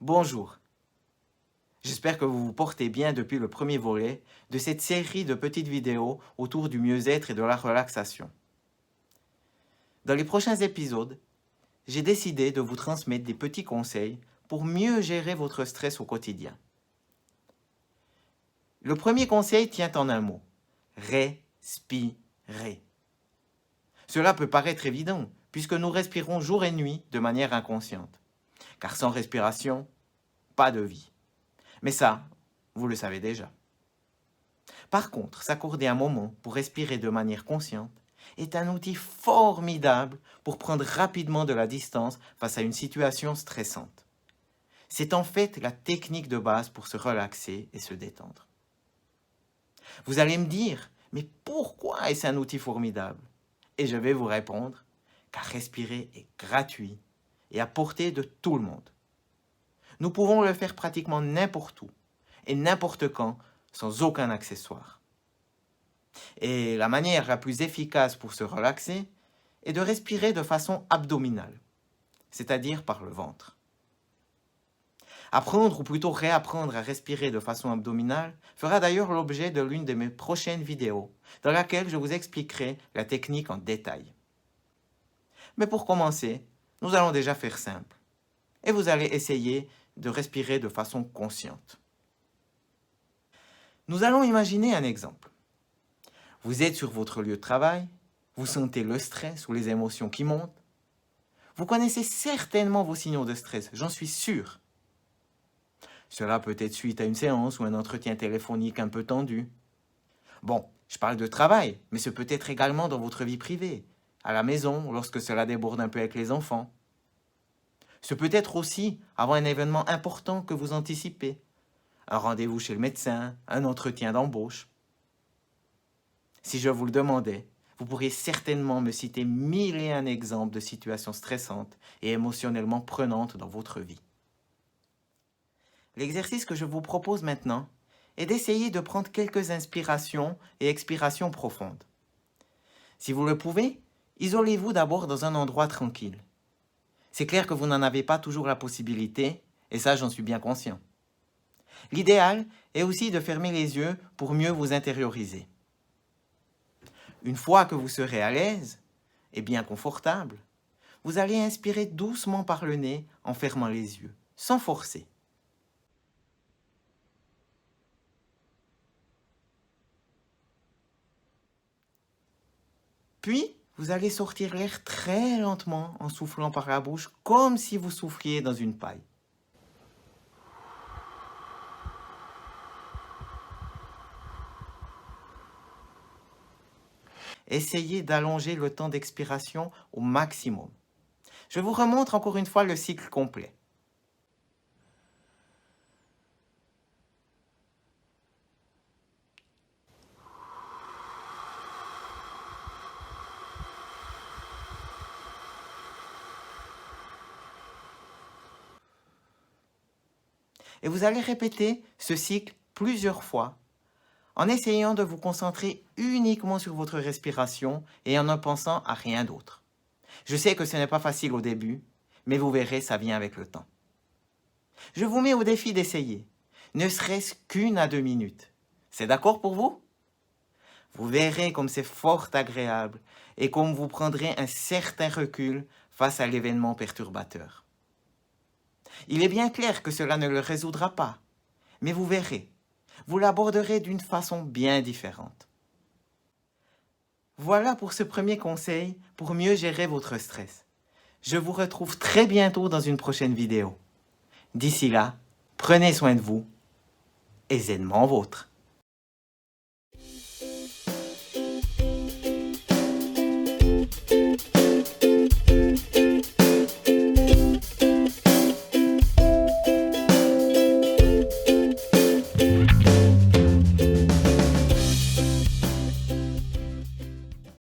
Bonjour, j'espère que vous vous portez bien depuis le premier volet de cette série de petites vidéos autour du mieux-être et de la relaxation. Dans les prochains épisodes, j'ai décidé de vous transmettre des petits conseils pour mieux gérer votre stress au quotidien. Le premier conseil tient en un mot, respirer. Cela peut paraître évident, puisque nous respirons jour et nuit de manière inconsciente. Car sans respiration, pas de vie. Mais ça, vous le savez déjà. Par contre, s'accorder un moment pour respirer de manière consciente est un outil formidable pour prendre rapidement de la distance face à une situation stressante. C'est en fait la technique de base pour se relaxer et se détendre. Vous allez me dire, mais pourquoi est-ce un outil formidable? Et je vais vous répondre, car respirer est gratuit et à portée de tout le monde. Nous pouvons le faire pratiquement n'importe où et n'importe quand sans aucun accessoire. Et la manière la plus efficace pour se relaxer est de respirer de façon abdominale, c'est-à-dire par le ventre. Apprendre ou plutôt réapprendre à respirer de façon abdominale fera d'ailleurs l'objet de l'une de mes prochaines vidéos, dans laquelle je vous expliquerai la technique en détail. Mais pour commencer, nous allons déjà faire simple, et vous allez essayer de respirer de façon consciente. Nous allons imaginer un exemple. Vous êtes sur votre lieu de travail, vous sentez le stress ou les émotions qui montent. Vous connaissez certainement vos signaux de stress, j'en suis sûr. Cela peut être suite à une séance ou un entretien téléphonique un peu tendu. Bon, je parle de travail, mais ce peut être également dans votre vie privée, à la maison, lorsque cela déborde un peu avec les enfants. Ce peut être aussi avant un événement important que vous anticipez, un rendez-vous chez le médecin, un entretien d'embauche. Si je vous le demandais, vous pourriez certainement me citer 1001 exemples de situations stressantes et émotionnellement prenantes dans votre vie. L'exercice que je vous propose maintenant est d'essayer de prendre quelques inspirations et expirations profondes. Si vous le pouvez, isolez-vous d'abord dans un endroit tranquille. C'est clair que vous n'en avez pas toujours la possibilité, et ça j'en suis bien conscient. L'idéal est aussi de fermer les yeux pour mieux vous intérioriser. Une fois que vous serez à l'aise et bien confortable, vous allez inspirer doucement par le nez en fermant les yeux, sans forcer. Puis, vous allez sortir l'air très lentement en soufflant par la bouche, comme si vous souffliez dans une paille. Essayez d'allonger le temps d'expiration au maximum. Je vous remontre encore une fois le cycle complet. Et vous allez répéter ce cycle plusieurs fois en essayant de vous concentrer uniquement sur votre respiration et en ne pensant à rien d'autre. Je sais que ce n'est pas facile au début, mais vous verrez, ça vient avec le temps. Je vous mets au défi d'essayer, ne serait-ce qu'1 à 2 minutes. C'est d'accord pour vous? Vous verrez comme c'est fort agréable et comme vous prendrez un certain recul face à l'événement perturbateur. Il est bien clair que cela ne le résoudra pas, mais vous verrez, vous l'aborderez d'une façon bien différente. Voilà pour ce premier conseil pour mieux gérer votre stress. Je vous retrouve très bientôt dans une prochaine vidéo. D'ici là, prenez soin de vous et zen-moi vôtre.